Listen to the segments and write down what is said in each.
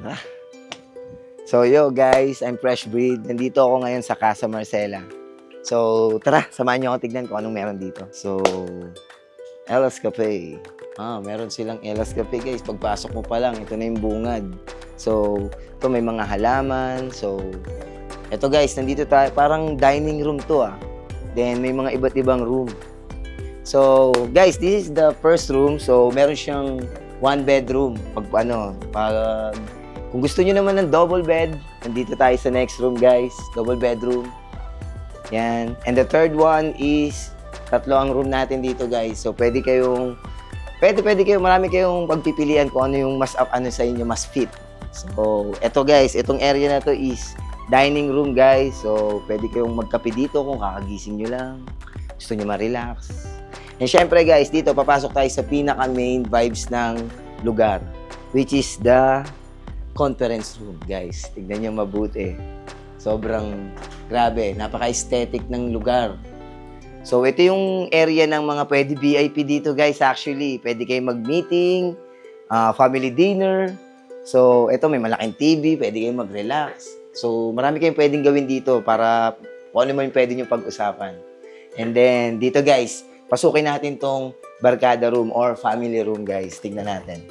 Ah. So yo guys, I'm Fresh Breed. Nandito ako ngayon sa Casa Marcela. So tara, samahan niyo ako tignan kung anong meron dito. So, Elas Cafe. Meron silang Elas Cafe guys. Pagpasok mo pa lang, ito na yung bungad. So, ito may mga halaman. So, ito guys, nandito tayo. Parang dining room to Then, may mga iba't ibang room. So, guys, this is the first room. So, meron siyang one bedroom. Kung gusto niyo naman ng double bed, nandito tayo sa next room, guys. Double bedroom. Yan. And the third one is, tatlo ang room natin dito, guys. So, pwede kayong, marami kayong pagpipilian kung ano yung ano sa inyo, mas fit. So, eto guys, itong area na to is dining room, guys. So, pwede kayong magkape dito kung kakagising nyo lang. Gusto nyo ma-relax. And syempre, guys, dito papasok tayo sa pinaka-main vibes ng lugar, which is the conference room, guys. Tignan nyo mabuti. Sobrang grabe, napaka-aesthetic ng lugar. So, ito yung area ng mga pwede VIP dito, guys. Actually, pwede kayong mag-meeting, family dinner. So, ito may malaking TV, pwede kayong mag-relax. So, marami kayong pwedeng gawin dito para kung ano man pwede nyo pag-usapan. And then, dito, guys, pasukin natin tong barkada room or family room, guys. Tignan natin.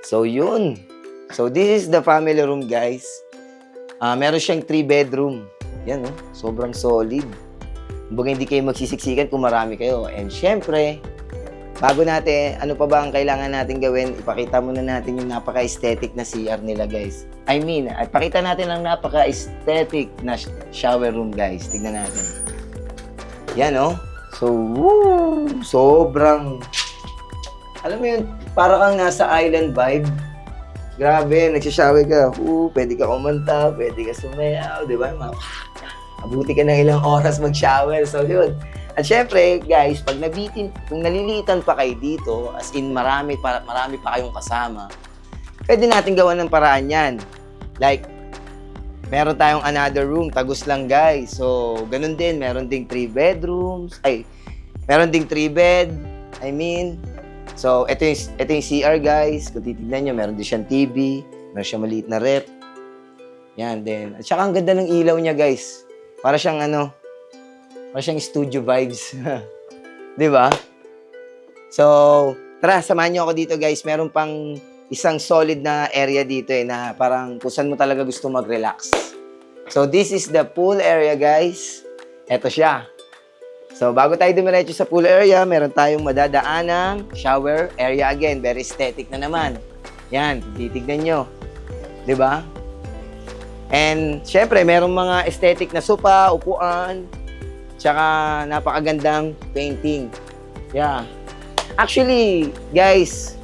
So, yun. So, this is the family room, guys. Meron siyang 3 bedroom. Yan, sobrang solid. Kumbaga hindi kayo magsisiksikan kung marami kayo. And syempre, bago natin, ano pa ba ang kailangan natin gawin? Ipakita muna natin yung napaka-aesthetic na CR nila, guys. Ipakita natin ang napaka-aesthetic na shower room, guys. Tignan natin. Yan, So, sobrang, alam mo yun, para kang nasa island vibe. Grabe, nagsashower ka. Pwede ka kumanta, pwede ka sumayaw, di ba? Abuti ka ng ilang oras mag-shower. So, yun. At syempre, guys, kung nalilitan pa kayo dito, as in marami pa kayong kasama, pwede natin gawan ng paraan yan. Like, meron tayong another room, tagus lang, guys. So, ganun din, meron ding 3 bedrooms. Meron ding 3 bed. So, ito yung CR, guys. Kung titignan nyo, meron din siyang TV. Meron siyang maliit na rep. Yan, din. At saka ang ganda ng ilaw niya, guys. Para siyang studio vibes. Di ba? So, tara, samahan niyo ako dito, guys. Meron pang isang solid na area dito na parang kung saan mo talaga gusto mag-relax. So, this is the pool area, guys. Ito siya. So, bago tayo dumiretso sa pool area, meron tayong madadaanang shower area again. Very aesthetic na naman. Yan, titignan nyo. Di ba? And, syempre, merong mga aesthetic na sopa, upuan, tsaka napakagandang painting. Yeah. Actually, guys,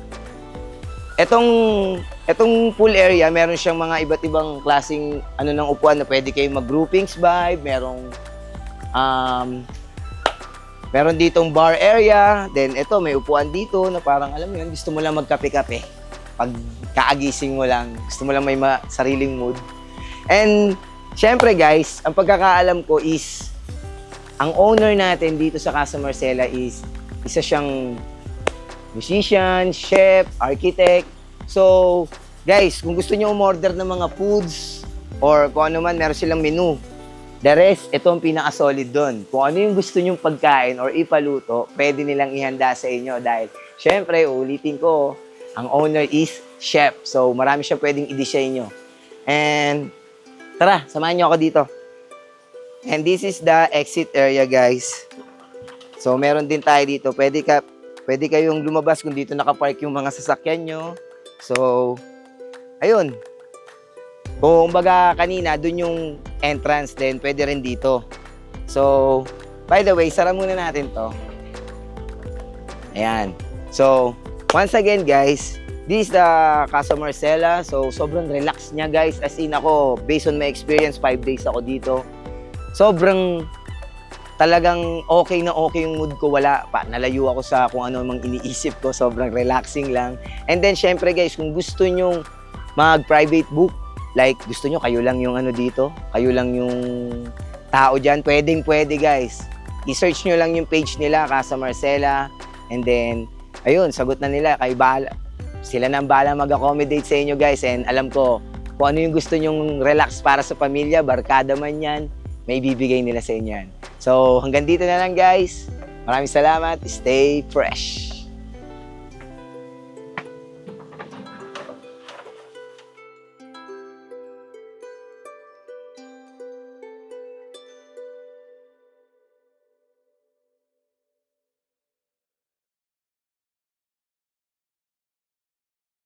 etong pool area, meron siyang mga iba't ibang klaseng ng upuan na pwede kayong mag-groupings vibe. Meron ditong bar area. Then, ito, may upuan dito na parang, alam mo yun, gusto mo lang magkape-kape. Pag kaagising mo lang, gusto mo lang may sariling mood. And, syempre guys, ang pagkakaalam ko is, ang owner natin dito sa Casa Marcela is, isa siyang musician, chef, architect. So, guys, kung gusto niyo umorder ng mga foods, or kung ano man, meron silang menu. The rest, ito ang pinaka-solid doon. Kung ano yung gusto nyong pagkain or ipaluto, pwede nilang ihanda sa inyo. Dahil, syempre, ulitin ko, ang owner is chef. So, marami siya pwedeng i-design nyo. And, tara, samahan niyo ako dito. And this is the exit area, guys. So, meron din tayo dito. Pwede kayong lumabas kung dito nakapark yung mga sasakyan nyo. So, ayun. Kung baga kanina, dun yung entrance din, pwede rin dito. So, by the way, sara muna natin to. Ayan. So, once again, guys, this is the Casa Marcela. So, sobrang relax niya, guys. As in ako, based on my experience, 5 days ako dito. Sobrang talagang okay na okay yung mood ko. Wala pa. Nalayo ako sa kung ano mang iniisip ko. Sobrang relaxing lang. And then, syempre, guys, kung gusto nyong mag-private book, like, gusto nyo, kayo lang yung dito, kayo lang yung tao dyan, pwede, guys. I-search nyo lang yung page nila, Casa Marcela. And then, ayun, sagot na nila, kayo bahala. Sila nang bahala mag-accommodate sa inyo guys, and alam ko kung ano yung gusto nyong relax para sa pamilya, barkada man yan, may bibigay nila sa inyo yan. So hanggang dito na lang guys. Maraming salamat. Stay fresh.